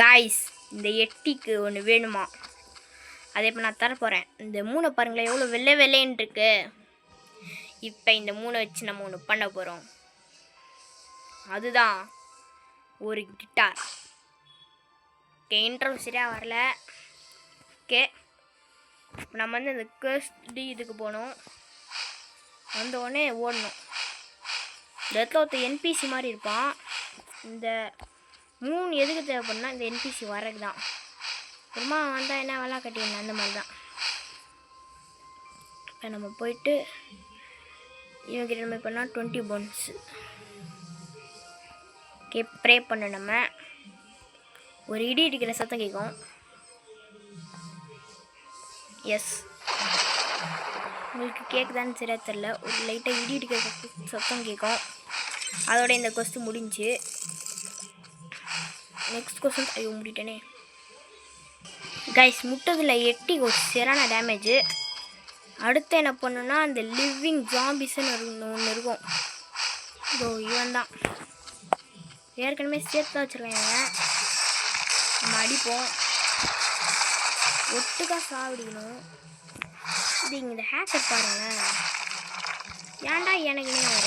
Guys இந்த எட்டிக்கு ஒன்று வேணுமா? அதை இப்போ நான் தரப்போகிறேன். இந்த மூணை பாருங்களேன் எவ்வளோ வெள்ளைன்னு இருக்கு. இப்போ இந்த மூணை வச்சு நம்ம ஒன்று பண்ண போகிறோம். அதுதான் ஒரு கிட்டார். ஓகே, இன்ட்ரோ சரியாக வரல. ஓகே, நம்ம வந்து இந்த கேஸ்ட் இதுக்கு போகணும். வந்தோடனே ஓடணும். இந்த இடத்துல ஒருத்தர் என்பிசி மாதிரி இருப்பான். இந்த 3 எதுக்கு தேவைப்படுனா இந்த என்பிசி வரக்கு தான். அப்புறமா வந்தால் என்ன வேலை கட்டிடணும், அந்த மாதிரி தான். இப்போ நம்ம போயிட்டு இவங்கிட்ட நம்ம பண்ணால் 20 போன்ஸ். ஓகே, ப்ரே பண்ண நம்ம ஒரு இடி இடிக்கிற சத்தம் கேட்கும். எஸ், உங்களுக்கு கேட்குதான்னு சரியா தெரில. ஒரு லைட்டாக இடி இடிக்கிற சத்தம் கேட்கும். அதோட இந்த கொஸ்டின் முடிஞ்சு. நெக்ஸ்ட் கொஸ்டின் ஐயோ முடிட்டேனே கைஸ். முட்டதில் எட்டி ஒரு சரியான டேமேஜு. அடுத்து என்ன பண்ணுன்னா அந்த லிவிங் ஜாம்பிஸ்ன்னு ஒன்று இருக்கும். இதோ இவன் தான். ஏற்கனவே சேர்த்து வச்சுருக்காங்க. நம்ம அடிப்போம், ஒட்டுக்கா சாப்பிடணும். இது இங்கே இந்த ஹேக்கர் பாருங்களேன். ஏன்டா எனக்குன்னே வர,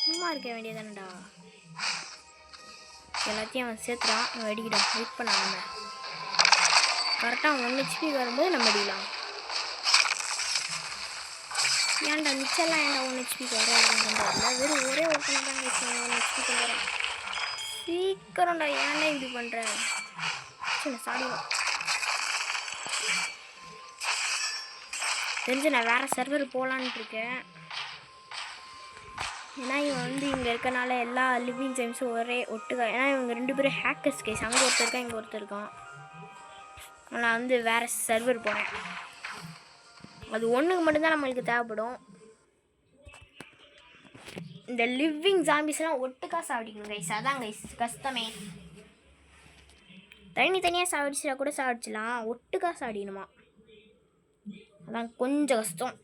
சும்மா இருக்க வேண்டியதானடா. எல்லாத்தையும் அவன் சேர்த்துறான். அவன் அடிக்கிட்டான். வெயிட் பண்ண நம்ம கரெக்டாக 1 HP வரும்போது நம்ம அடிக்கலாம். ஏன்டா மிச்சம்லாம் ஏன்டா 1 HP வர வெறும் ஒரே ஒருத்தனை தான் 1 HP கொண்டு வரேன். சீக்கிரம்டா, ஏன்டா இப்படி பண்ணுறேன்? சரி சாடிடும். தெரிஞ்சு நான் வேறு சர்வர் போகலான்ட்டு இருக்கேன். ஏன்னா இவன் வந்து இங்கே இருக்கனால எல்லா லிவிங் ஜேம்ஸும் ஒரே ஒட்டுக்கா. ஏன்னா இவங்க 2 பேரும் ஹேக்கர்ஸ் கேஸ். அங்கே ஒருத்தர் இருக்கான், இங்கே ஒருத்தர் இருக்கான். நான் வந்து வேறு சர்வர் போகிறேன். அது ஒன்றுக்கு மட்டும்தான் நம்மளுக்கு தேவைப்படும். இந்த லிவிங் ஜாம்பிஸ்லாம் ஒட்டுக்கா சாப்பிடிக்கணும் கைஸ். அதான் கைஸ் கஷ்டமே. தனித்தனியாக சாப்பிடுச்சா கூட சாப்பிடுச்சலாம், ஒட்டுக்கா சாப்பிடணுமா, அதான் கொஞ்சம் கஷ்டம்.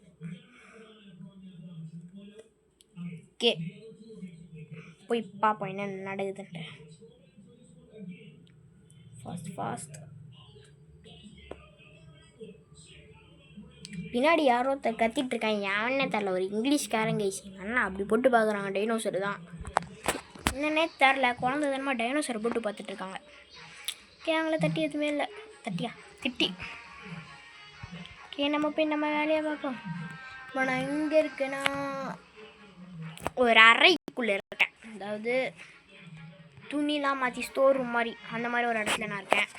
ஓகே, போய் பார்ப்போம் என்ன நடக்குதுன்ட்டு. ஃபாஸ்ட் பின்னாடி யாரோ கத்திட்டு இருக்காங்க. யாருன்னே தெரில, ஒரு இங்கிலீஷ்காரங்க அண்ணா அப்படி போட்டு பார்க்குறாங்க. டைனோசர் தான் என்னன்னே தெரில. குழந்தை தானமா டைனோசரை போட்டு பார்த்துட்ருக்காங்க. ஓகே, அவங்கள தட்டி எதுவுமே இல்லை. திட்டி ஓகே, நம்ம போய் நம்ம வேலையை பார்ப்போம். இப்போ நான் எங்கே இருக்கேன்னா ஒரு அறைக்குள்ளே இருக்கேன். அதாவது துணிலாம் மாற்றி ஸ்டோர் ரூம் மாதிரி அந்த மாதிரி ஒரு இடத்துல நான் இருக்கேன்.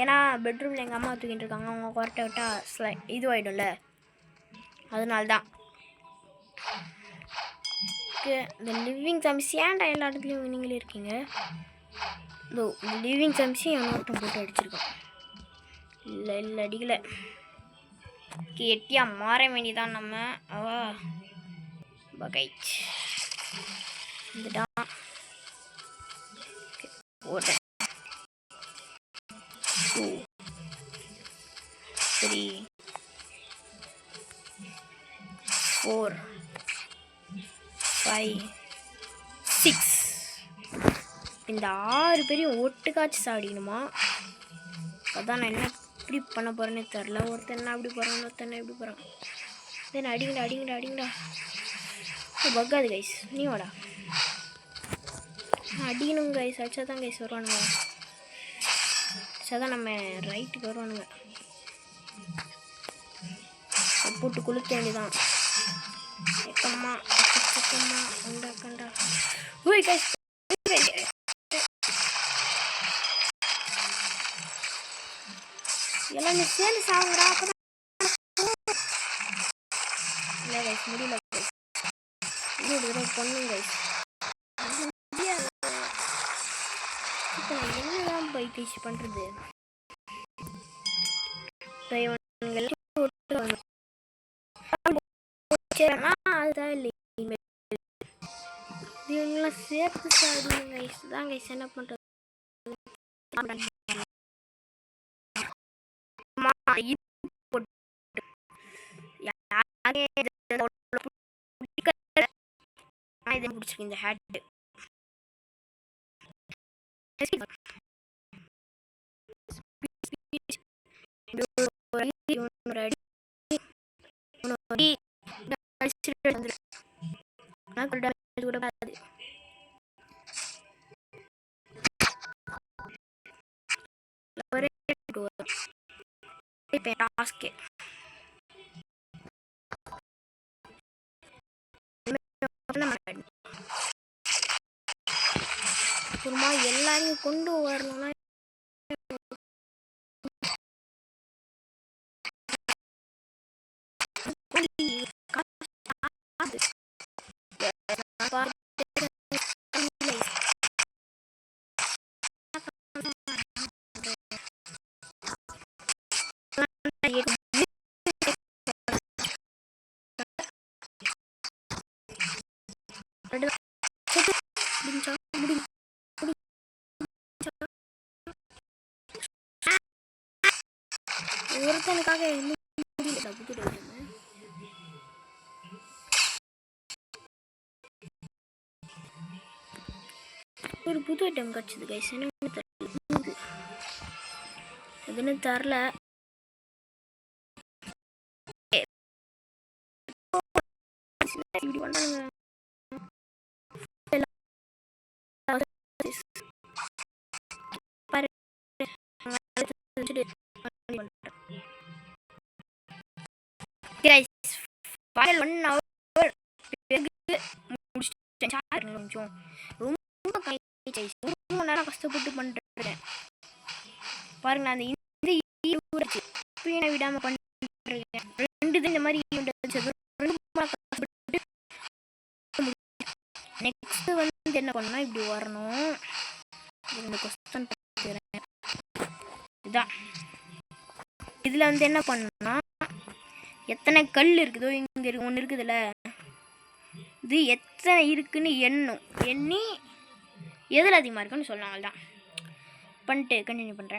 ஏன்னா பெட்ரூமில் எங்கள் அம்மா தூக்கிட்டு இருக்காங்க. அவங்க குரட்டை விட்டால் இதுவாகிடும்ல, அதனால்தான். ஓகே, இந்த லிவிங் ஜாம்பிஸ் ஏன்டா எல்லா இடத்துலையும் நீங்களே இருக்கீங்க? இதோ இந்த லிவிங் ஜாம்பிஸையும் இன்னொருத்தம் போட்டு அடிச்சிருக்கோம். இல்லை அடிக்கலை. ஓகே, எட்டியாக மாற வேண்டியதான் நம்ம. பகைட் இதுதான் போட்டேன். 2 3 4 5 6. இந்த 6 பேரையும் ஒட்டுக்காச்சு சாடிக்கணுமா? அதான் நான் என்ன இப்படி பண்ண போகிறேன்னே தெரில. ஒருத்தன் என்ன அப்படி போகிறான், ஒருத்தன் எப்படி போகிறான். தென் அடிங்கடா. பக்காது கைஸ், நீ வாடா. அடிக்கணும் கைஸ். அடிச்சா தான் கைஸ் வருவானுங்க. அடிச்சாதான் நம்ம ரைட்டுக்கு வருவானுங்க. போட்டு கொளுத்த வேண்டியதான். கண்டா ஓய் கைஸ், எல்லாமே சேர்ந்து சாகுறா. இல்லை கைஸ், முடியல கைஸ். இன்னொரு தடவை பண்ணுங்க கைஸ். இப்போ நான் என்னதான் பைக் யூஸ் பண்ணுறது? அதுதான் இல்லை, இவங்களாம் சேர்த்து சாப்பிடுங்க கைஸ். தான் கைஸ் என்ன பண்ணுறது? பிடிச்சிருக்கு இந்த ஹேட்டு. ஒரு அடி அடி அடிச்சுட்டு வந்துடும். ஆனால் கூட கூடாது. ஒரே டாஸ்க்கு அப்புறமா எல்லாரையும் கொண்டு வரணும்னா ஒருத்தனுக்காக ஒரு புது ஐட்டம் கிடச்சிது கைஸ். எதுன்னு தரல. இப்படி பண்ணாங்க. ரொம்ப நேரம் கஷ்டப்பட்டு பண்றேன் பாருங்க. அந்த விடாம பண்ணிருக்கேன். 2 இந்த மாதிரி நெக்ஸ்ட் வந்து என்ன பண்ணா இப்படி வரணும். இந்த கொஸ்டின் இதான். இதுல வந்து என்ன பண்ணா எத்தனை கல் இருக்குதோ இங்க ஒன்று இருக்குதுல்ல, இது எத்தனை இருக்குன்னு எண்ணி எதில் அதிகமாக இருக்குன்னு சொல்லலாம். தான் பண்ணிட்டு கண்டினியூ பண்ணுறேன்.